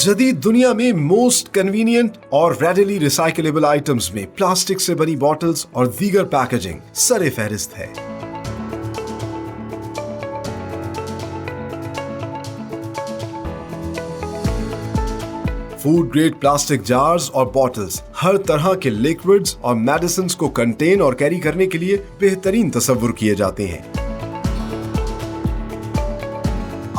जदीद दुनिया में मोस्ट कन्वीनियंट और रेडिली रिसाइकलेबल आइटम्स में प्लास्टिक से बनी बॉटल्स और दीगर पैकेजिंग सरे फहरिस्त है। फूड ग्रेड प्लास्टिक जार्स और बॉटल्स हर तरह के लिक्विड्स और मेडिसिन्स को कंटेन और कैरी करने के लिए बेहतरीन तस्वुर किए जाते हैं।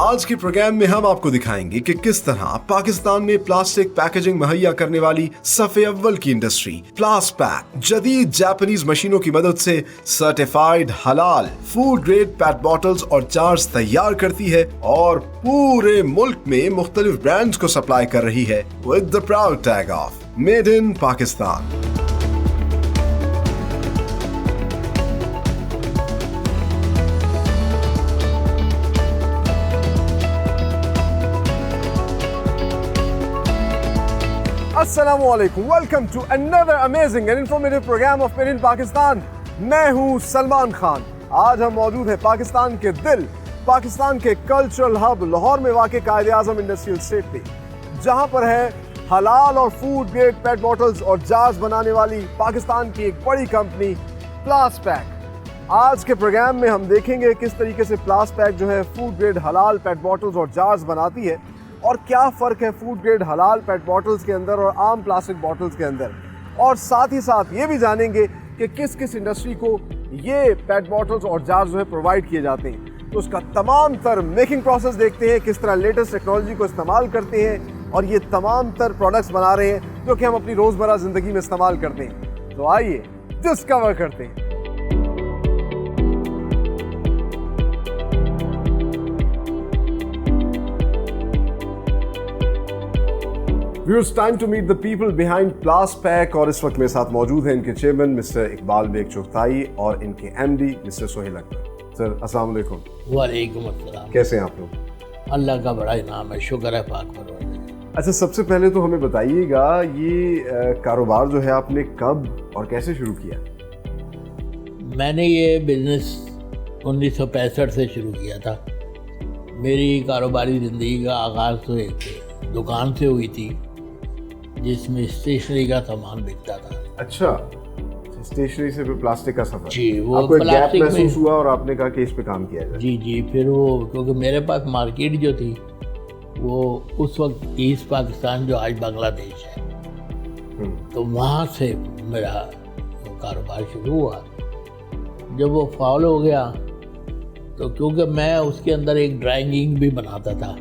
आज के प्रोग्राम में हम आपको दिखाएंगे कि किस तरह पाकिस्तान में प्लास्टिक पैकेजिंग मुहैया करने वाली सफ़े अव्वल की इंडस्ट्री प्लासपैक जदीद जापानीज मशीनों की मदद से सर्टिफाइड हलाल फूड ग्रेड पैट बॉटल्स और जार्स तैयार करती है और पूरे मुल्क में मुख्तलिफ ब्रांड्स को सप्लाई कर रही है with the proud tag of made in Pakistan. अस्सलामुअलैकुम, welcome to another amazing and informative programme of made in Pakistan. मैं हूं सलमान खान। आज हम मौजूद हैं पाकिस्तान के दिल, पाकिस्तान के कल्चरल हब लाहौर में वाक़ कायद-ए-आज़म इंडस्ट्रियल स्टेट पे, जहां पर है हलाल और फूड ग्रेड पेट बॉटल्स और जार्स बनाने वाली पाकिस्तान की एक बड़ी कंपनी प्लासपैक। आज के प्रोग्राम में हम देखेंगे किस तरीके से प्लासपैक जो है फूड ग्रेड हलाल पेट बॉटल्स और जार्स बनाती है और क्या फ़र्क है फूड ग्रेड हलाल पेट बॉटल्स के अंदर और आम प्लास्टिक बॉटल्स के अंदर, और साथ ही साथ ये भी जानेंगे कि किस किस इंडस्ट्री को ये पेट बॉटल्स और जार्स जो है प्रोवाइड किए जाते हैं। तो उसका तमाम तर मेकिंग प्रोसेस देखते हैं, किस तरह लेटेस्ट टेक्नोलॉजी को इस्तेमाल करते हैं और ये तमाम तर प्रोडक्ट्स बना रहे हैं जो कि हम अपनी रोज़मर्रा ज़िंदगी में इस्तेमाल करते हैं। तो आइए डिस्कवर करते हैं। Viewers, time to meet the people behind Plaspak, और इस वक्त मेरे साथ मौजूद हैं इनके चेयरमैन मिस्टर इकबाल बेग चुगताई और इनके MD mister Sohail Akbar. Sir अस्सलाम वालेकुम। वालेकुम अस्सलाम। कैसे हैं आप लोग? अल्लाह का बड़ा इनाम है, शुक्र है पाक परवरदिगार। अच्छा, सबसे पहले तो हमें बताइएगा ये कारोबार जो है आपने कब और कैसे शुरू किया? मैंने ये बिज़नेस 1965 से शुरू किया था। मेरी कारोबारी ज़िंदगी का आगाज़ तो एक दुकान से हुई थी जिसमें स्टेशनरी का सामान बिकता था। अच्छा, स्टेशनरी से फिर प्लास्टिक का सफर। जी, वो आपको एक गैप प्लास्टिक महसूस हुआ और आपने कहा कि इस पे काम किया जाए। जी, फिर वो क्योंकि मेरे पास मार्केट जो थी वो उस वक्त ईस्ट पाकिस्तान जो आज बांग्लादेश है, तो वहाँ से मेरा वो कारोबार शुरू हुआ। जब वो फॉल हो गया तो क्योंकि मैं उसके अंदर एक ड्राइंग इंक भी बनाता था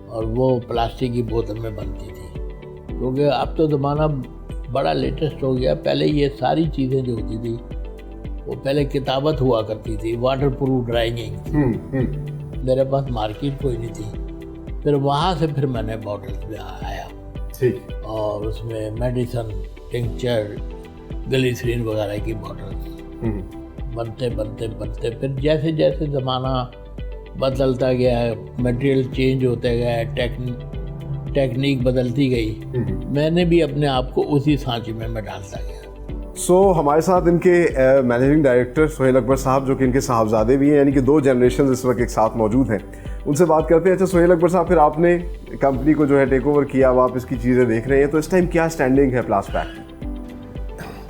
और वो प्लास्टिक की बोतल में बनती थी, क्योंकि अब तो ज़माना बड़ा लेटेस्ट हो गया। पहले ये सारी चीज़ें जो होती थी वो पहले किताबत हुआ करती थी, वाटर प्रूफ ड्राइंग इंक। मेरे पास मार्केट कोई नहीं थी। फिर वहाँ से फिर मैंने बॉटल्स में आया, ठीक, और उसमें मेडिसन, टिंक्चर, ग्लिसरीन वगैरह की बॉटल्स बनते फिर जैसे जैसे ज़माना बदलता गया, मटेरियल चेंज होते गए, टेक्निक बदलती गई, मैंने भी अपने आप को उसी सांचे में मैं डालता गया। सो हमारे साथ इनके मैनेजिंग डायरेक्टर सोहेल अकबर साहब, जो कि इनके साहबजादे भी हैं, यानी कि 2 जनरेशन इस वक्त एक साथ मौजूद हैं, उनसे बात करते हैं। अच्छा सोहेल अकबर साहब, फिर आपने कंपनी को जो है टेक ओवर किया, अब आप इसकी चीज़ें देख रहे हैं, तो इस टाइम क्या स्टैंडिंग है प्लासपैक?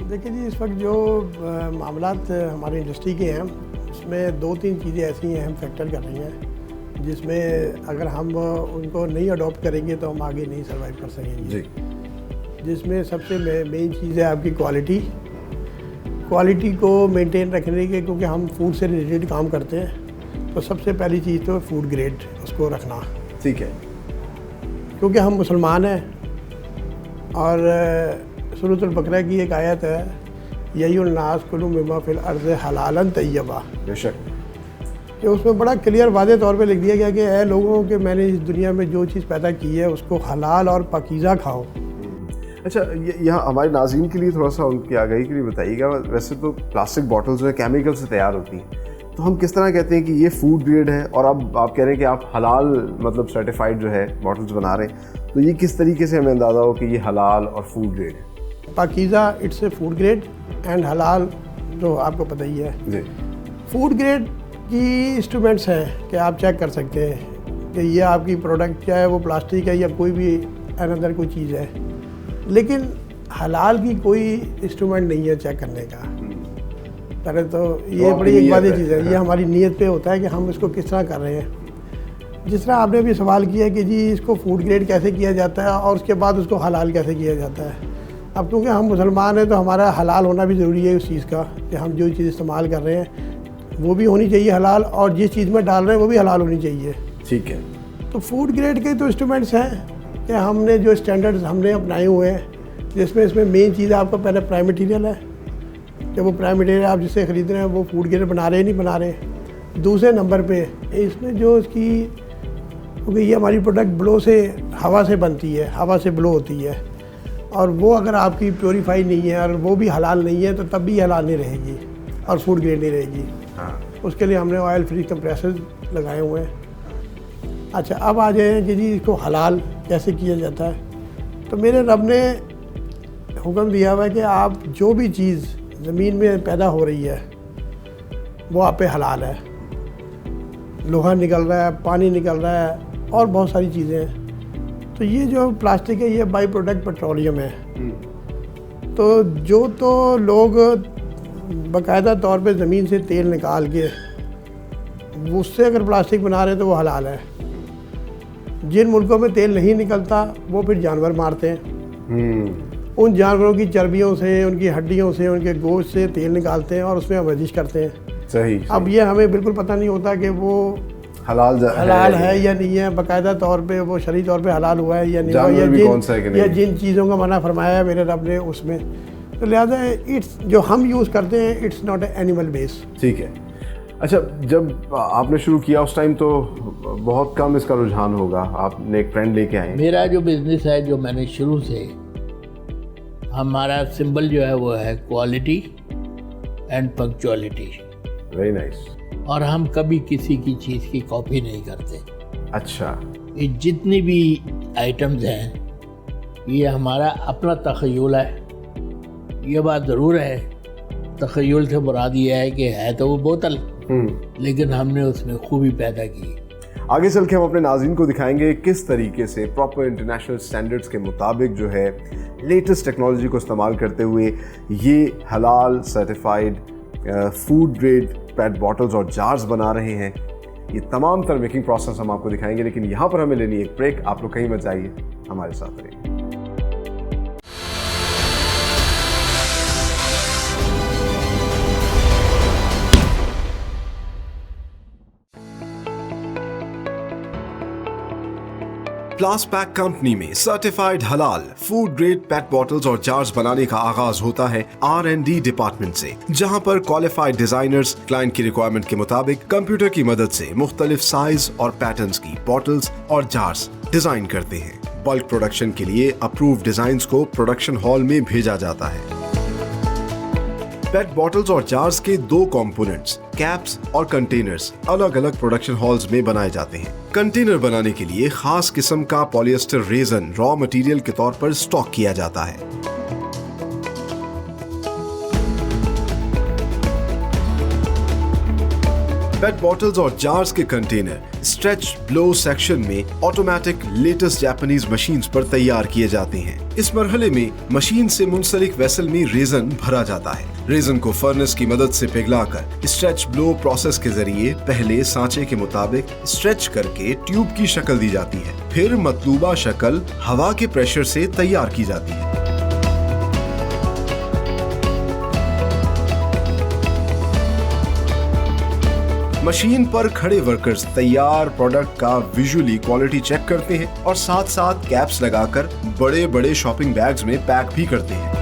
देखिए जी, इस वक्त जो मामलात हमारी इंडस्ट्री के हैं उसमें 2-3 चीज़ें ऐसी हैं हम फैक्टर कर रही हैं जिसमें अगर हम उनको नहीं अडॉप्ट करेंगे तो हम आगे नहीं सर्वाइव कर सकेंगे जी। जिसमें सबसे मेन चीज़ है आपकी क्वालिटी को मेंटेन रखने के, क्योंकि हम फूड से रिलेटेड काम करते हैं, तो सबसे पहली चीज़ तो फूड ग्रेड उसको रखना। ठीक है, क्योंकि हम मुसलमान हैं और सूरत अल-बकरा की एक आयत है, ययुन्नास कुलू मिम्मा फिल अर्ज़ हलालन तय्यबा, बेशक, कि उसमें बड़ा क्लियर वादे तौर पे लिख दिया गया कि ऐ लोगों के मैंने इस दुनिया में जो चीज़ पैदा की है उसको हलाल और पाकीज़ा खाओ। अच्छा, यहाँ हमारे नाज़रीन के लिए थोड़ा सा उनकी आगाही के लिए बताइएगा। वैसे तो प्लास्टिक बॉटल्स जो है केमिकल से तैयार होती हैं, तो हम किस तरह कहते हैं कि ये फूड ग्रेड है, और अब आप कह रहे हैं कि आप हलाल मतलब सर्टिफाइड जो है बॉटल्स बना रहे हैं, तो ये किस तरीके से हमें अंदाज़ा हो कि ये हलाल और फूड ग्रेड है? Pakeezah it's a food grade and हलाल जो आपको पता ही है। जी। फूड ग्रेड की इंस्ट्रूमेंट्स हैं कि आप चेक कर सकते हैं कि ये आपकी प्रोडक्ट क्या है, वो प्लास्टिक है या कोई भी अनदर कोई चीज़ है, लेकिन हलाल की कोई इंस्ट्रूमेंट नहीं है चेक करने का। पहले तो ये बड़ी एक वादी चीज़ है, ये हमारी नीयत पे होता है कि हम इसको किस तरह कर रहे हैं। जिस तरह आपने भी सवाल किया कि जी इसको फूड ग्रेड कैसे किया जाता है और उसके बाद उसको हलाल कैसे किया जाता है। अब क्योंकि हम मुसलमान हैं तो हमारा हलाल होना भी ज़रूरी है उस चीज़ का, कि हम जो चीज़ इस्तेमाल कर रहे हैं वो भी होनी चाहिए हलाल, और जिस चीज़ में डाल रहे हैं वो भी हलाल होनी चाहिए। ठीक है। तो फूड ग्रेड के तो इंस्ट्रूमेंट्स हैं कि हमने जो स्टैंडर्ड्स हमने अपनाए हुए हैं, जिसमें इसमें मेन चीज़ आपका पहले प्राइम मटीरियल है कि वो प्राइम मटीरियल आप जिससे ख़रीद रहे हैं वो फूड ग्रेड बना रहे हैं नहीं बना रहे। दूसरे नंबर पे इसमें जो इसकी, क्योंकि ये हमारी प्रोडक्ट ब्लो से, हवा से बनती है, हवा से ब्लो होती है, और वो अगर आपकी प्योरीफाई नहीं है और वो भी हलाल नहीं है तो तब भी हलाल नहीं रहेगी और फूड ग्रेड नहीं रहेगी। उसके लिए हमने ऑयल फ्री कंप्रेसर लगाए हुए हैं। अच्छा, अब आ जाए कि जी इसको हलाल कैसे किया जाता है। तो मेरे रब ने हुक्म दिया हुआ है कि आप जो भी चीज़ ज़मीन में पैदा हो रही है वो आप पे हलाल है। लोहा निकल रहा है, पानी निकल रहा है और बहुत सारी चीज़ें हैं। तो ये जो प्लास्टिक है ये बाई प्रोडक्ट पेट्रोलियम है। तो जो तो लोग बाकायदा तौर पे ज़मीन से तेल निकाल के उससे अगर प्लास्टिक बना रहे हैं तो वो हलाल है। जिन मुल्कों में तेल नहीं निकलता वो फिर जानवर मारते हैं, उन जानवरों की चर्बियों से, उनकी हड्डियों से, उनके गोश्त से तेल निकालते हैं और उसमें वर्जिश करते हैं। सही। अब ये हमें बिल्कुल पता नहीं होता कि वो हलाल है या नहीं है, बाकायदा तौर पे वो शरई तौर पे हलाल हुआ है या नहीं हुआ, या जिन चीज़ों का मना फरमाया है मेरे रब ने उसमें। तो लिहाजा इट्स जो हम यूज़ करते हैं इट्स नॉट एनिमल बेस। ठीक है। अच्छा, जब आपने शुरू किया उस टाइम तो बहुत कम इसका रुझान होगा, आपने एक फ्रेंड लेके आए। मेरा जो बिजनेस है, जो मैंने शुरू से, हमारा सिंबल जो है वो है quality and punctuality. Very nice. और हम कभी किसी की चीज़ की कॉपी नहीं करते। अच्छा। ये जितनी भी आइटम्स हैं ये हमारा अपना तख़य्युल है। ये बात ज़रूर है, तख़य्युल से मुराद ये है कि है तो वो बोतल, लेकिन हमने उसमें खूबी पैदा की। आगे चल के हम अपने नाज़रीन को दिखाएंगे किस तरीके से प्रॉपर इंटरनेशनल स्टैंडर्ड्स के मुताबिक जो है लेटेस्ट टेक्नोलॉजी को इस्तेमाल करते हुए ये हलाल सर्टिफाइड फूड ग्रेड पेट बॉटल्स और जार्स बना रहे हैं। ये तमाम तर मेकिंग प्रोसेस हम आपको दिखाएंगे, लेकिन यहाँ पर हमें लेनी एक ब्रेक। आप लोग कहीं मत जाइए, हमारे साथ रहिए। प्लासपैक कंपनी में सर्टिफाइड हलाल फूड ग्रेड पेट बॉटल्स और जार्स बनाने का आगाज होता है R&D डिपार्टमेंट से, जहां पर क्वालिफाइड डिजाइनर्स क्लाइंट की रिक्वायरमेंट के मुताबिक कंप्यूटर की मदद से मुख्तलिफ साइज और पैटर्न्स की बॉटल्स और जार्स डिजाइन करते हैं। बल्क प्रोडक्शन के लिए अप्रूव्ड डिजाइन्स को प्रोडक्शन हॉल में भेजा जाता है। पेट बॉटल्स और जार्स के दो कंपोनेंट्स, कैप्स और कंटेनर्स, अलग अलग प्रोडक्शन हॉल्स में बनाए जाते हैं। कंटेनर बनाने के लिए खास किस्म का पॉलिएस्टर रेजन रॉ मटेरियल के तौर पर स्टॉक किया जाता है। पेट बॉटल्स और जार्स के कंटेनर स्ट्रेच ब्लो सेक्शन में ऑटोमेटिक लेटेस्ट जापानीज मशीन्स पर तैयार किए जाते हैं। इस मरहले में मशीन से मुंसलिक वेसल में रेजन भरा जाता है। रेजन को फर्नेस की मदद से पिघलाकर स्ट्रेच ब्लो प्रोसेस के जरिए पहले सांचे के मुताबिक स्ट्रेच करके ट्यूब की शक्ल दी जाती है, फिर मतलूबा शक्ल हवा के प्रेशर से तैयार की जाती है। मशीन पर खड़े वर्कर्स तैयार प्रोडक्ट का विजुअली क्वालिटी चेक करते हैं और साथ साथ कैप्स लगाकर बड़े बड़े शॉपिंग बैग्स में पैक भी करते हैं।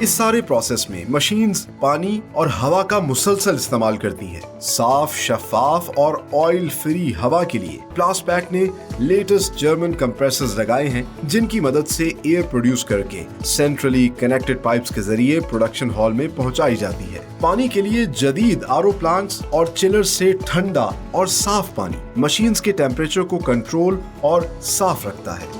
इस सारे प्रोसेस में मशीन्स पानी और हवा का मुसलसल इस्तेमाल करती हैं। साफ, शफाफ और ऑयल फ्री हवा के लिए प्लासपैक ने लेटेस्ट जर्मन कंप्रेसर्स लगाए हैं, जिनकी मदद से एयर प्रोड्यूस करके सेंट्रली कनेक्टेड पाइप्स के जरिए प्रोडक्शन हॉल में पहुंचाई जाती है। पानी के लिए जदीद आरओ प्लांट्स और चिलर से ठंडा और साफ पानी मशीन्स के टेम्परेचर को कंट्रोल और साफ रखता है।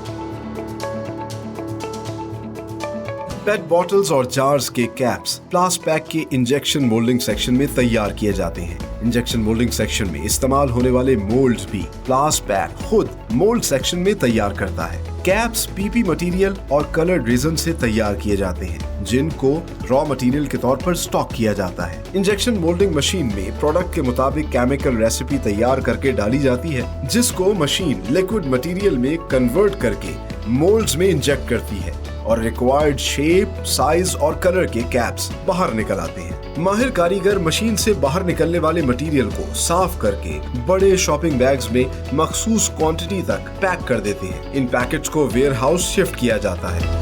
पेट बॉटल्स और जार्स के कैप्स प्लास पैक के इंजेक्शन मोल्डिंग सेक्शन में तैयार किए जाते हैं। इंजेक्शन मोल्डिंग सेक्शन में इस्तेमाल होने वाले मोल्ड्स भी प्लास पैक खुद मोल्ड सेक्शन में तैयार करता है। कैप्स पीपी मटेरियल और कलर्ड रेजन से तैयार किए जाते हैं, जिनको रॉ मटेरियल के तौर पर स्टॉक किया जाता है। इंजेक्शन मोल्डिंग मशीन में प्रोडक्ट के मुताबिक केमिकल रेसिपी तैयार करके डाली जाती है, जिसको मशीन लिक्विड मटेरियल में कन्वर्ट करके मोल्ड्स में इंजेक्ट करती है और रिक्वायर्ड शेप, साइज और कलर के कैप्स बाहर निकल आते हैं। माहिर कारीगर मशीन से बाहर निकलने वाले मटेरियल को साफ करके बड़े शॉपिंग बैग्स में मखसूस क्वांटिटी तक पैक कर देते हैं। इन पैकेट्स को वेयर हाउस शिफ्ट किया जाता है।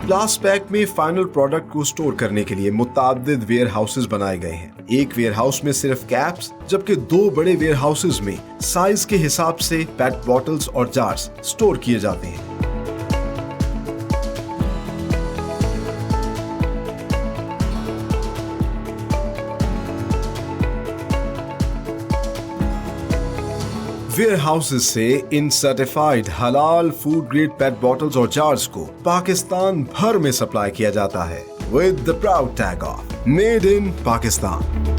प्लास पैक में फाइनल प्रोडक्ट को स्टोर करने के लिए मुताद्दिद वेयर हाउसेज बनाए गए हैं। एक वेयर हाउस में सिर्फ कैप्स, जबकि 2 बड़े वेयर हाउसेज में साइज के हिसाब से पेट बॉटल्स और जार्स स्टोर किए जाते हैं। वेयर हाउसेज से इन सर्टिफाइड हलाल फूड ग्रेड पेट बॉटल्स और जार्स को पाकिस्तान भर में सप्लाई किया जाता है with the proud tag of made in Pakistan.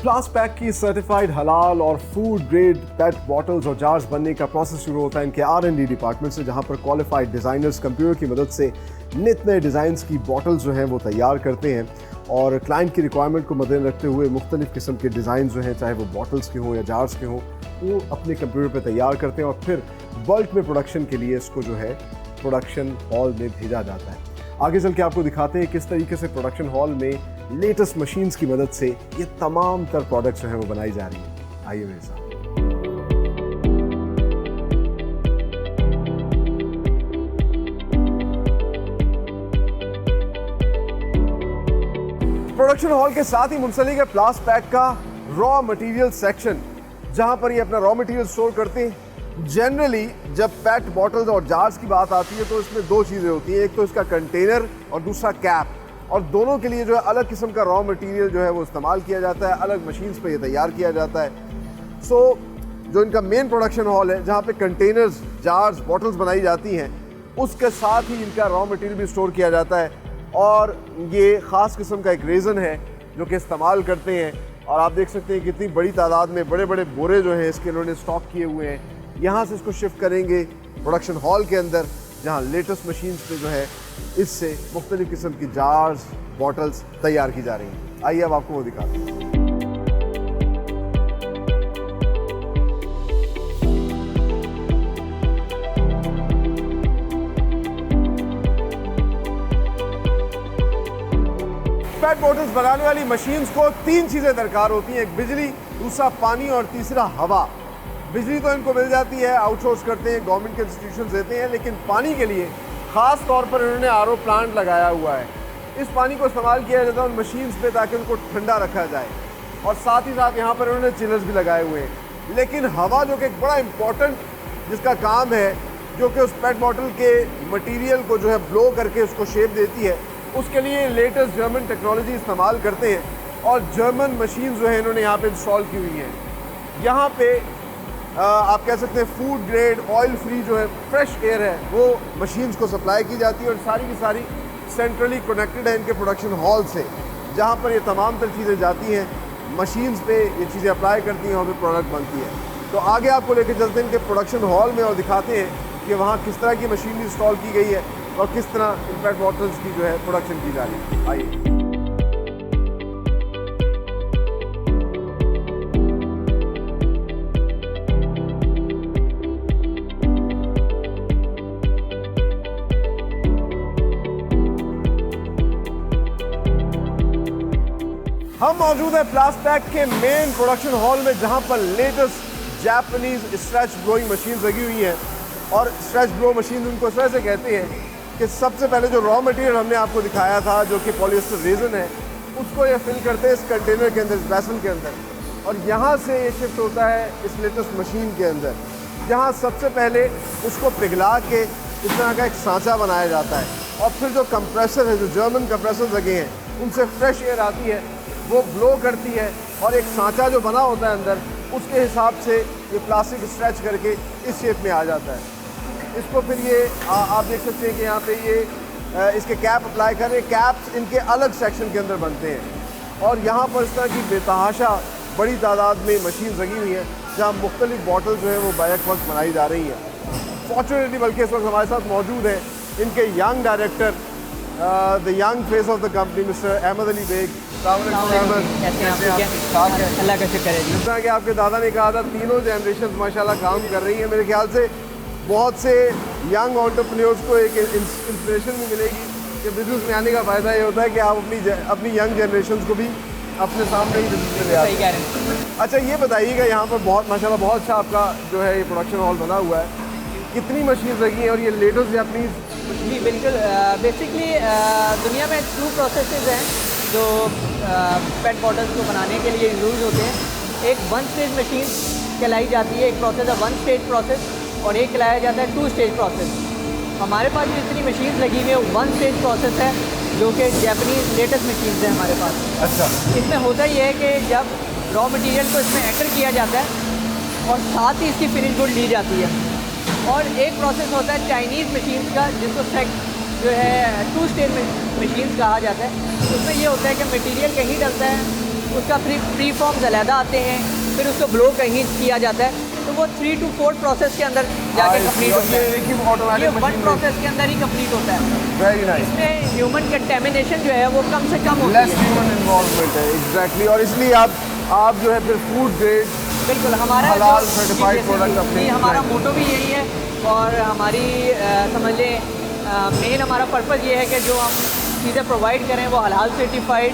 Pliers pack की सर्टिफाइड हलाल और फूड ग्रेड पेट बॉटल्स और जार्स बनने का प्रोसेस शुरू होता है इनके R&D डिपार्टमेंट से, जहां पर क्वालिफाइड डिज़ाइनर्स कंप्यूटर की मदद से नित नए डिज़ाइंस की बॉटल्स जो हैं वो तैयार करते हैं और क्लाइंट की रिक्वायरमेंट को मद्देनजर रखते हुए मुख्तलिफ किस्म के डिज़ाइन जो हैं, चाहे वो बॉटल्स के हों या जार्स के हों, वो अपने कंप्यूटर पर तैयार करते हैं और फिर बल्क में प्रोडक्शन के लिए इसको जो है प्रोडक्शन हॉल में भेजा जाता है। आगे चल के आपको दिखाते हैं किस तरीके से प्रोडक्शन हॉल में लेटेस्ट मशीन्स की मदद से ये तमाम तर प्रोडक्ट्स जो हैं वो बनाई जा रही हैं। आइए मेरे साथ। प्रोडक्शन हॉल के साथ ही मुंसलिक है प्लास पैक का रॉ मटेरियल सेक्शन, जहां पर ये अपना रॉ मटेरियल स्टोर करते हैं। जनरली जब पेट बॉटल्स और जार्स की बात आती है तो इसमें 2 चीज़ें होती हैं, एक तो इसका कंटेनर और दूसरा कैप, और दोनों के लिए जो है अलग किस्म का रॉ मटेरियल जो है वो इस्तेमाल किया जाता है, अलग मशीन्स पे ये तैयार किया जाता है। जो इनका मेन प्रोडक्शन हॉल है जहाँ पे कंटेनर्स, जार्स, बॉटल्स बनाई जाती हैं, उसके साथ ही इनका रॉ मटेरियल भी स्टोर किया जाता है और ये ख़ास किस्म का एक रेज़न है जो कि इस्तेमाल करते हैं। और आप देख सकते हैं कितनी बड़ी तादाद में बड़े बड़े बोरे जो हैं इसके इन्होंने स्टॉक किए हुए हैं। यहाँ से इसको शिफ्ट करेंगे प्रोडक्शन हॉल के अंदर, जहाँ लेटेस्ट मशीन्स पे जो है इससे मुख्तलिफ किस्म की जार्स, बॉटल्स तैयार की जा रही हैं। आइए अब आपको वो दिखाते हैं। पेट बॉटल्स बनाने वाली मशीन्स को 3 चीज़ें दरकार होती हैं, एक बिजली, दूसरा पानी और तीसरा हवा। बिजली तो इनको मिल जाती है, आउटसोर्स करते हैं, गवर्नमेंट के इंस्टीट्यूशन देते हैं, लेकिन पानी के लिए ख़ास तौर पर इन्होंने RO प्लांट लगाया हुआ है। इस पानी को इस्तेमाल किया जाता है उन मशीन्स पे ताकि उनको ठंडा रखा जाए, और साथ ही साथ यहाँ पर इन्होंने चिलर्स भी लगाए हुए हैं। लेकिन हवा जो कि एक बड़ा इम्पॉर्टेंट जिसका काम है, जो कि उस पेट बॉटल के मटीरियल को जो है ब्लो करके उसको शेप देती है, उसके लिए लेटेस्ट जर्मन टेक्नोलॉजी इस्तेमाल करते हैं और जर्मन मशीन जो है इन्होंने यहाँ पे इंस्टॉल की हुई हैं। यहाँ पे आप कह सकते हैं फूड ग्रेड ऑयल फ्री जो है फ्रेश एयर है वो मशीन्स को सप्लाई की जाती है और सारी की सारी सेंट्रली कनेक्टेड है इनके प्रोडक्शन हॉल से, जहाँ पर ये तमाम तर चीज़ें जाती हैं, मशीन्स पे ये चीज़ें अप्लाई करती हैं और फिर प्रोडक्ट बनती है। तो आगे आपको लेके चलते हैं इनके प्रोडक्शन हॉल में और दिखाते हैं कि वहाँ किस तरह की मशीनरी इंस्टॉल की गई है और किस तरह इन पेट बॉटल्स की जो है प्रोडक्शन की जा रही है। आइए। हम मौजूद है प्लास पैक के मेन प्रोडक्शन हॉल में, जहां पर latest Japanese stretch blowing machine लगी हुई हैं। और स्ट्रेच ब्लो मशीन उनको इस तरह से कहते हैं कि सबसे पहले जो रॉ मटेरियल हमने आपको दिखाया था जो कि पॉलिएस्टर रेजन है, उसको ये फिल करते हैं इस कंटेनर के अंदर, इस वेसल के अंदर। और यहाँ से ये शिफ्ट होता है इस लेटेस्ट मशीन के अंदर, जहाँ सबसे पहले उसको पिघला के इस तरह का एक सांचा बनाया जाता है और फिर जो कंप्रेसर है, जो जर्मन कंप्रेसर लगे हैं, उनसे फ्रेश एयर आती है, वो ब्लो करती है और एक सांचा जो बना होता है अंदर, उसके हिसाब से ये प्लास्टिक स्ट्रेच करके इस शेप में आ जाता है। इसको फिर ये आप देख सकते हैं कि यहाँ पे ये इसके कैप अप्लाई कर रहे हैं। कैप्स इनके अलग सेक्शन के अंदर बनते हैं और यहाँ पर इस तरह की बेतहाशा बड़ी तादाद में मशीन लगी हुई है, जहाँ मुख्तलिफ बॉटल जो है वो बैक वक्त बनाई जा रही हैं। फॉर्चुनेटली बल्कि इस वक्त हमारे साथ मौजूद है इनके young director, the young face of the company, mister Ahmed Ali Baig. Allah का शुक्र है। जिस तरह कि आपके दादा ने कहा था, तीनों जनरेशन माशाल्लाह काम कर रही हैं। मेरे ख्याल से बहुत से यंग एंटरप्रेन्योर्स को एक इंस्पिरेशन भी मिलेगी कि बिजनेस में आने का फ़ायदा ये होता है कि आप अपनी यंग जनरेशन को भी अपने सामने ही बिजनेस में ले आते हैं। अच्छा, ये बताइएगा, यहाँ पर बहुत माशाल्लाह बहुत अच्छा आपका जो है ये प्रोडक्शन हॉल बना हुआ है, कितनी मशीन लगी हैं और ये लेटेस्ट जापानीज? जी बिल्कुल। बेसिकली दुनिया में 2 प्रोसेसेस हैं जो पेट बॉटल्स को बनाने के लिए यूज़ होते हैं। एक 1 स्टेज मशीन कहलाई जाती है, एक प्रोसेस है 1 स्टेज प्रोसेस, और एक कहलाया जाता है 2 स्टेज प्रोसेस। हमारे पास जो इतनी मशीन लगी हुई है 1 स्टेज प्रोसेस है, जो कि जापानीज लेटेस्ट मशीन है हमारे पास। अच्छा। इसमें होता ये है कि जब रॉ मटेरियल को इसमें एंटर किया जाता है और साथ ही इसकी फिनिश गुड ली जाती है। और एक प्रोसेस होता है चाइनीज़ मशीन का, जिसको जो है 2 स्टेज मशीन कहा जाता है। उसमें ये होता है कि मटेरियल कहीं डलता है, उसका प्री फॉर्म्स अलहदा आते हैं, फिर उसको ब्लो कहीं किया जाता है, तो वो 3 to 4 प्रोसेस के अंदर जाके कंप्लीट होता है। ये 1 प्रोसेस के अंदर ही कंप्लीट होता है। Very nice. इसमें ह्यूमन कंटेमिनेशन जो है वो कम से कम होती लेस ह्यूमन इन्वॉल्वमेंट है। एग्जैक्टली। और इसलिए आप जो है फिर फूड ग्रेड बिल्कुल हमारा हलाल सर्टिफाइड प्रोडक्ट अपने, हमारा मोटो भी यही है। और हमारी समझ लें मेन हमारा पर्पज़ ये है कि जो हम चीज़ें प्रोवाइड करें वो हलाल सर्टिफाइड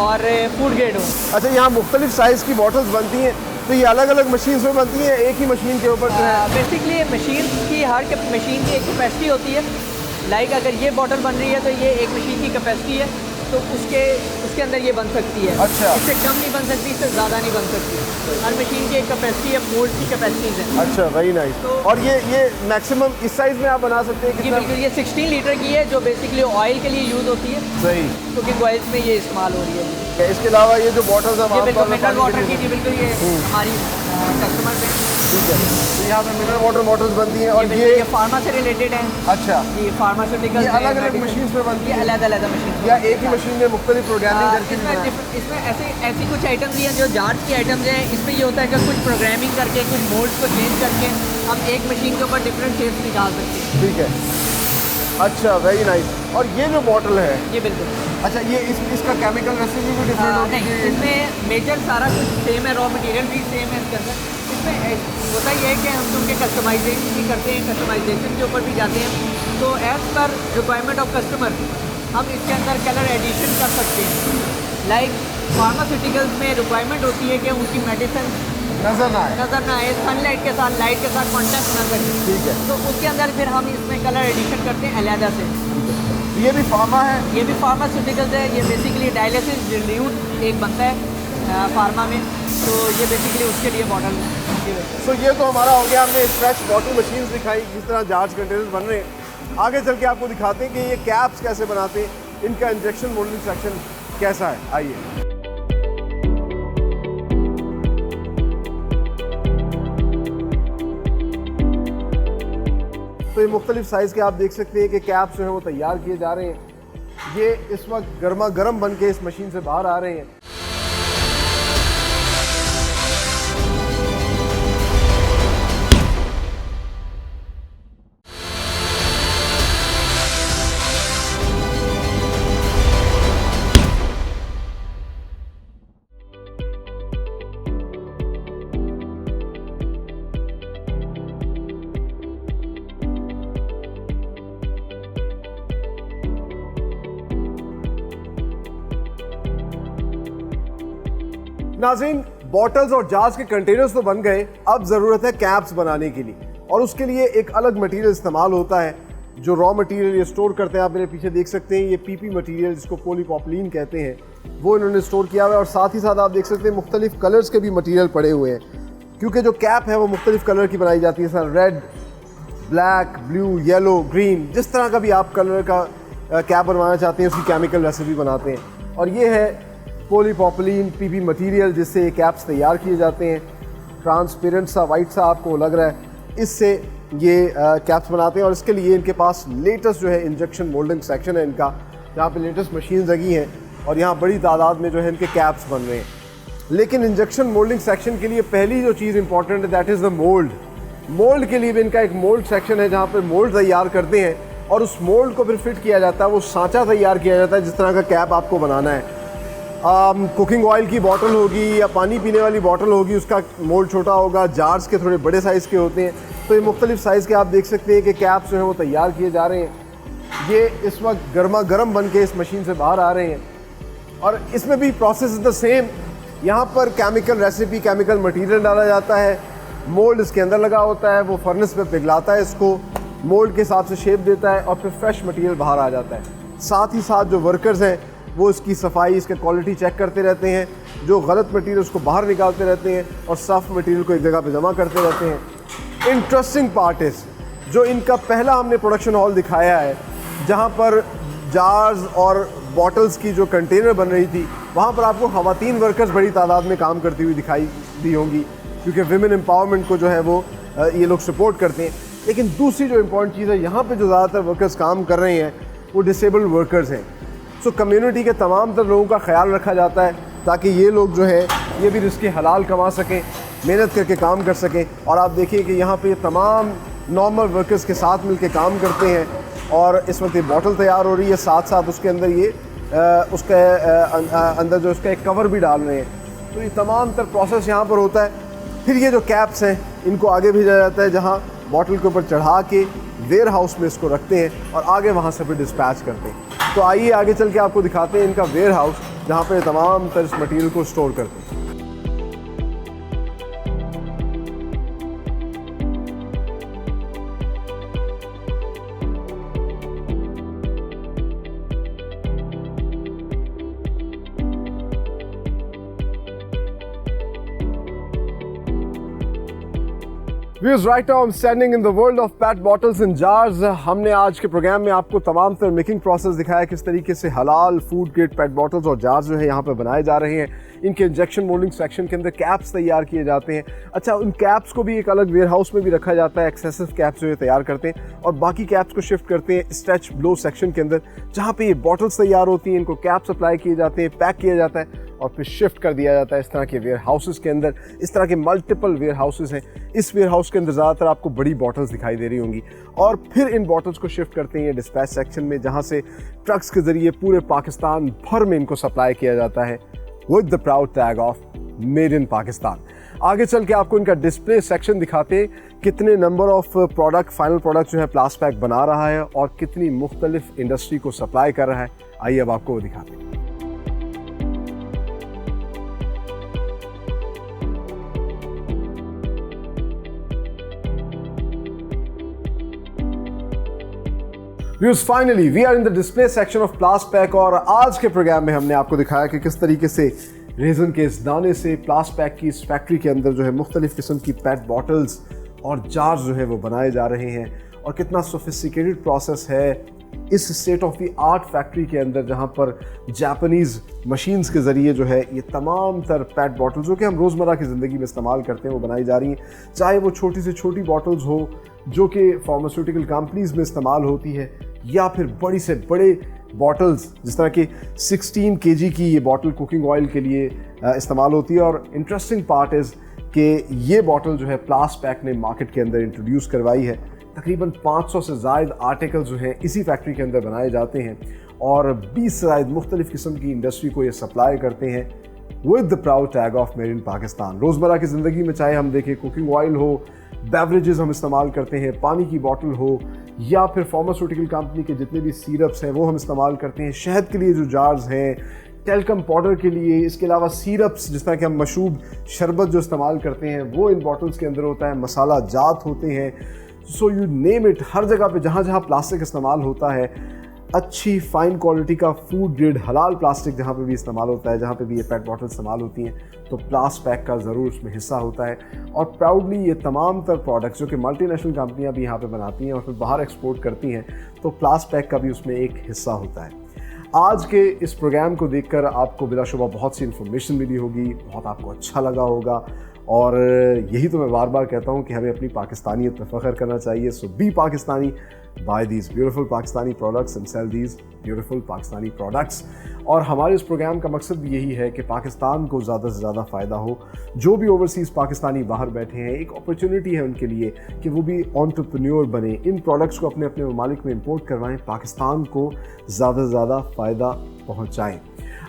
और फूड ग्रेड हो। अच्छा, यहाँ मुख्तलिफ साइज़ की बॉटल्स बनती हैं, तो ये अलग अलग मशीन में बनती हैं, एक ही मशीन के ऊपर जो है? बेसिकली मशीन की मशीन की एक कैपेसिटी होती है। लाइक अगर ये बॉटल बन रही है तो ये एक मशीन की कैपेसिटी है, तो उसके अंदर ये बन सकती है। अच्छा। इससे कम नहीं बन सकती, इससे ज़्यादा नहीं बन सकती। हर मशीन की एक कैपेसिटी है, मोल्ड की कैपेसिटीज़ है। अच्छा, वेरी नाइस। और ये मैक्सिमम इस साइज़ में आप बना सकते हैं? जी बिल्कुल। ये 16 लीटर की है, जो बेसिकली ऑयल के लिए यूज़ होती है। सही। कुकिंग ऑयल्स में ये इस्तेमाल हो रही है। इसके अलावा ये जो बॉटल्स हैं बिल्कुल मिनरल वाटर की, जी बिल्कुल ये हमारी कस्टमर्स हैं। ठीक है, तो यहाँ पे मिनरल वाटर बॉटल्स बनती हैं। और ये फार्मा से रिलेटेड हैं। अच्छा। ये फार्मास्यूटिकल अलग अलग मशीन में बनती है? अलग अलग मशीन या एक ही मशीन में मुख्तलिफ प्रोग्रामिंग करके? इसमें ऐसी कुछ आइटम्स भी हैं जो जांच की आइटम्स हैं। इसमें ये होता है कि कुछ प्रोग्रामिंग करके, कुछ मोड्स को चेंज करके हम एक मशीन के ऊपर डिफरेंट शेप्स निकाल सकते हैं। ठीक है। अच्छा, वेरी नाइस। और ये जो बॉटल है? जी बिल्कुल। अच्छा, ये इसका केमिकल रेसिपी भी डिफरेंट होती है? नहीं, इसमें मेजर सारा कुछ सेम है, रॉ मटेरियल भी सेम है इसके अंदर। इसमें होता ये है कि हम उनके कस्टमाइजेशन भी करते हैं, कस्टमाइजेशन के ऊपर भी जाते हैं। तो as per requirement of customer हम इसके अंदर कलर एडिशन कर सकते हैं। लाइक फार्मास्यूटिकल्स में रिक्वायरमेंट होती है कि उनकी मेडिसिन नजर ना आए, सनलाइट के साथ, लाइट के साथ कॉन्टैक्ट ना करें। ठीक है। तो उसके अंदर फिर हम इसमें कलर एडिशन करते हैं अलहदा से। ये भी फार्मा है? ये भी फार्मास्यूटिकल्स है। ये बेसिकली डायलिसिस डिल्यूट एक बनता है फार्मा में, तो ये बेसिकली उसके लिए बॉटल है। तो ये तो हमारा हो गया, हमने फ्रेश बॉटल मशीन दिखाई जिस तरह जार्ज कंटेनर्स बन रहे हैं। आगे चल के आपको दिखाते हैं कि ये कैप्स कैसे बनाते हैं, इनका इंजेक्शन मोल्डिंग सेक्शन कैसा है। आइए। तो ये मुख्तलिफ साइज़ के आप देख सकते हैं कि कैप्स जो है वो तैयार किए जा रहे हैं। ये इस वक्त गर्मा गर्म बन के इस मशीन से बाहर आ रहे हैं। नाज़रीन, बॉटल्स और जार्स के कंटेनर्स तो बन गए, अब ज़रूरत है कैप्स बनाने की लिए, और उसके लिए एक अलग मटेरियल इस्तेमाल होता है। जो रॉ मटेरियल ये स्टोर करते हैं, आप मेरे पीछे देख सकते हैं, ये पीपी मटेरियल जिसको पॉलीप्रॉपिलीन कहते हैं, वो इन्होंने स्टोर किया हुआ है। और साथ ही साथ आप देख सकते हैं मुख्तलिफ कलर्स के भी मटेरियल पड़े हुए हैं, क्योंकि जो कैप है वो मुख्तलिफ कलर की बनाई जाती है, sir red, black, blue, yellow, green, जिस तरह का भी आप कलर का कैप बनवाना चाहते हैं उसकी केमिकल रेसिपी बनाते हैं। और ये है पॉलीप्रोपिलीन पीपी मटेरियल जिससे ये कैप्स तैयार किए जाते हैं। ट्रांसपेरेंट सा वाइट सा आपको लग रहा है, इससे ये कैप्स बनाते हैं। और इसके लिए इनके पास लेटेस्ट जो है इंजेक्शन मोल्डिंग सेक्शन है इनका, जहाँ पे लेटेस्ट मशीन लगी हैं और यहाँ बड़ी तादाद में जो है इनके कैप्स बन रहे हैं। लेकिन इंजेक्शन मोल्डिंग सेक्शन के लिए पहली जो चीज़ इंपॉर्टेंट है that is the mould. Mould के लिए भी इनका एक मोल्ड सेक्शन है जहाँ पर मोल्ड तैयार करते हैं और उस मोल्ड को फिर फिट किया जाता है, वो सांचा तैयार किया जाता है जिस तरह का कैप आपको बनाना है। कुकिंग ऑयल की बॉटल होगी या पानी पीने वाली बॉटल होगी, उसका मोल्ड छोटा होगा, जार्स के थोड़े बड़े साइज़ के होते हैं। तो ये मुख्तलिफ साइज़ के आप देख सकते हैं कि कैप्स जो हैं वो तैयार किए जा रहे हैं। ये इस वक्त गर्मा गर्म बन के इस मशीन से बाहर आ रहे हैं और इसमें भी प्रोसेस इज़ द सेम। यहाँ पर केमिकल रेसिपी, केमिकल मटेरियल डाला जाता है, मोल्ड इसके अंदर लगा होता है, वो फर्नेस पे पिघलाता है इसको, मोल्ड के हिसाब से शेप देता है और फिर फ्रेश मटेरियल बाहर आ जाता है। साथ ही साथ जो वर्कर्स हैं वो इसकी सफाई, इसके क्वालिटी चेक करते रहते हैं, जो गलत मटेरियल उसको बाहर निकालते रहते हैं और साफ मटेरियल को एक जगह पे जमा करते रहते हैं। इंटरेस्टिंग पार्ट इज़ जो इनका पहला हमने प्रोडक्शन हॉल दिखाया है, जहाँ पर जार्स और बॉटल्स की जो कंटेनर बन रही थी, वहाँ पर आपको ख़वातीन वर्कर्स बड़ी तादाद में काम करती हुई दिखाई दी होंगी, क्योंकि विमेन एम्पावरमेंट को जो है वो ये लोग सपोर्ट करते हैं। लेकिन दूसरी जो इम्पॉर्टेंट चीज़ है, यहाँ पे जो ज़्यादातर वर्कर्स काम कर रहे हैं वो डिसेबल्ड वर्कर्स हैं। सो कम्युनिटी के तमाम तर लोगों का ख्याल रखा जाता है ताकि ये लोग जो है ये भी रिस्क हलाल कमा सकें, मेहनत करके काम कर सकें। और आप देखिए कि यहाँ पे तमाम नॉर्मल वर्कर्स के साथ मिलके काम करते हैं और इस वक्त ये बॉटल तैयार हो रही है, साथ साथ उसके अंदर ये उसके अंदर जो उसका एक कवर भी डाल रहे हैं। तो ये तमाम तर प्रोसेस यहाँ पर होता है। फिर ये जो कैप्स हैं इनको आगे भेजा जाता है, जहाँ बॉटल के ऊपर चढ़ा के वेयर हाउस में इसको रखते हैं और आगे वहाँ से फिर डिस्पैच करते हैं। तो आइए आगे चल के आपको दिखाते हैं इनका वेयर हाउस, जहाँ पे तमाम तरह इस मटेरियल को स्टोर करते हैं। Viewers, right now I'm standing in the world of PET bottles and jars. हमने आज के प्रोग्राम में आपको तमाम तर मेकिंग प्रोसेस दिखाया, किस तरीके से हलाल फूड ग्रेड PET बॉटल्स और जार्स जो है यहाँ पे बनाए जा रहे हैं। इनके इंजेक्शन मोल्डिंग सेक्शन के अंदर कैप्स तैयार किए जाते हैं। अच्छा, उन कैप्स को भी एक अलग वेयर हाउस में भी रखा जाता है, एक्सेसिव कैप्स जो है तैयार करते हैं और बाकी कैप्स को शिफ्ट करते हैं स्ट्रेच ब्लो सेक्शन के अंदर, जहाँ पे ये बॉटल्स तैयार होती हैं। इनको कैप्स अप्लाई किए जाते हैं, पैक किया जाता है और फिर शिफ्ट कर दिया जाता है इस तरह के वेयर हाउसेस के अंदर। इस तरह के मल्टीपल वेयर हाउसेस हैं। इस वेयर हाउस के अंदर ज़्यादातर आपको बड़ी बॉटल्स दिखाई दे रही होंगी और फिर इन बॉटल्स को शिफ्ट करते हैं डिस्पैच सेक्शन में, जहाँ से ट्रक्स के ज़रिए पूरे पाकिस्तान भर में इनको सप्लाई किया जाता है with the proud tag of made in Pakistan. आगे चल के आपको इनका डिस्प्ले सेक्शन दिखाते हैं, कितने number of product, final product जो है प्लासपैक बना रहा है और कितनी मुख्तलिफ इंडस्ट्री को सप्लाई कर रहा है। आइए अब आपको वो दिखाते हैं। Viewers, finally we are in the display section of Plaspac और आज के प्रोग्राम में हमने आपको दिखाया कि किस तरीके से रेज़न के इस दाने से Plaspac की इस फैक्ट्री के अंदर जो है मुख्तलिफ किस्म की PET बॉटल्स और जार्स जो है वो बनाए जा रहे हैं और कितना सोफिस्टिकेटेड प्रोसेस है इस state of the art factory के अंदर, जहाँ पर जापानीज़ मशीन्स के ज़रिए जो है ये तमाम तर PET बॉटल्स जो कि हम रोज़मर्रा की ज़िंदगी में इस्तेमाल करते हैं वो बनाई जा रही हैं। चाहे वो छोटी से छोटी बॉटल्स हो जो कि फार्मास्यूटिकल कंपनीज़ में इस्तेमाल होती है, या फिर बड़ी से बड़े बॉटल्स जिस तरह की 16 kg की ये बॉटल कुकिंग ऑयल के लिए इस्तेमाल होती है। और इंटरेस्टिंग पार्ट इज़ कि ये बॉटल जो है प्लासपैक ने मार्केट के अंदर इंट्रोड्यूस करवाई है। तकरीबन 500 से ज़ायद आर्टिकल जो हैं इसी फैक्ट्री के अंदर बनाए जाते हैं और 20 से ज़ायद मुख्तलिफ़ किस्म की इंडस्ट्री को ये सप्लाई करते हैं with the proud tag of made in Pakistan. रोज़मर्रा की ज़िंदगी में चाहे हम देखें कुकिंग ऑयल हो, बेवरेजेस हम इस्तेमाल करते हैं, पानी की बॉटल हो, या फिर फार्मास्यूटिकल कंपनी के जितने भी सीरप्स हैं वो हम इस्तेमाल करते हैं, शहद के लिए जो जार्स हैं, टेल्कम पाउडर के लिए, इसके अलावा सीरप्स जिस तरह के हम मशरूब शरबत जो इस्तेमाल करते हैं वो इन बॉटल्स के अंदर होता है, मसाला जात होते हैं। सो यू नेम इट, हर जगह पे जहाँ जहाँ प्लास्टिक इस्तेमाल होता है अच्छी फाइन क्वालिटी का फूड ग्रेड हलाल प्लास्टिक जहाँ पे भी इस्तेमाल होता है, जहाँ पे भी ये पेट बॉटल इस्तेमाल होती हैं, तो प्लास पैक का ज़रूर उसमें हिस्सा होता है। और प्राउडली ये तमाम तर प्रोडक्ट्स जो कि मल्टीनेशनल कंपनियाँ भी यहाँ पे बनाती हैं और फिर बाहर एक्सपोर्ट करती हैं, तो प्लास पैक का भी उसमें एक हिस्सा होता है। आज के इस प्रोग्राम को देखकर आपको बिलाशुबा बहुत सी इन्फॉर्मेशन मिली होगी, बहुत आपको अच्छा लगा होगा, और यही तो मैं बार बार कहता हूँ कि हमें अपनी पाकिस्तानियत में फ़ख्र करना चाहिए। So be Pakistani, buy these beautiful Pakistani products and sell these beautiful Pakistani products। और हमारे इस प्रोग्राम का मकसद भी यही है कि पाकिस्तान को ज़्यादा से ज़्यादा फ़ायदा हो। जो भी ओवरसीज़ पाकिस्तानी बाहर बैठे हैं, एक अपॉर्चुनिटी है उनके लिए कि वो भी एंटरप्रेन्योर बने, इन प्रोडक्ट्स को अपने अपने ममालिक में इंपोर्ट करवाएं, पाकिस्तान को ज़्यादा से ज़्यादा फ़ायदा पहुँचाएँ।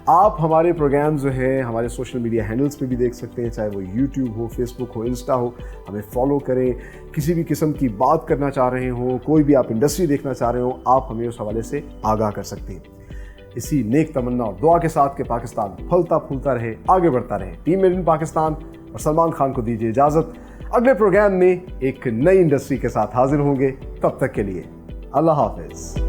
आप हमारे प्रोग्राम जो है हमारे सोशल मीडिया हैंडल्स पे भी देख सकते हैं, चाहे वो यूट्यूब हो, फेसबुक हो, इंस्टा हो। हमें फॉलो करें। किसी भी किस्म की बात करना चाह रहे हो, कोई भी आप इंडस्ट्री देखना चाह रहे हो, आप हमें उस हवाले से आगाह कर सकते हैं। इसी नेक तमन्ना और दुआ के साथ कि पाकिस्तान फलता फूलता रहे, आगे बढ़ता रहे। टीम मेड इन पाकिस्तान और सलमान खान को दीजिए इजाज़त। अगले प्रोग्राम में एक नई इंडस्ट्री के साथ हाजिर होंगे। तब तक के लिए अल्लाह हाफिज़।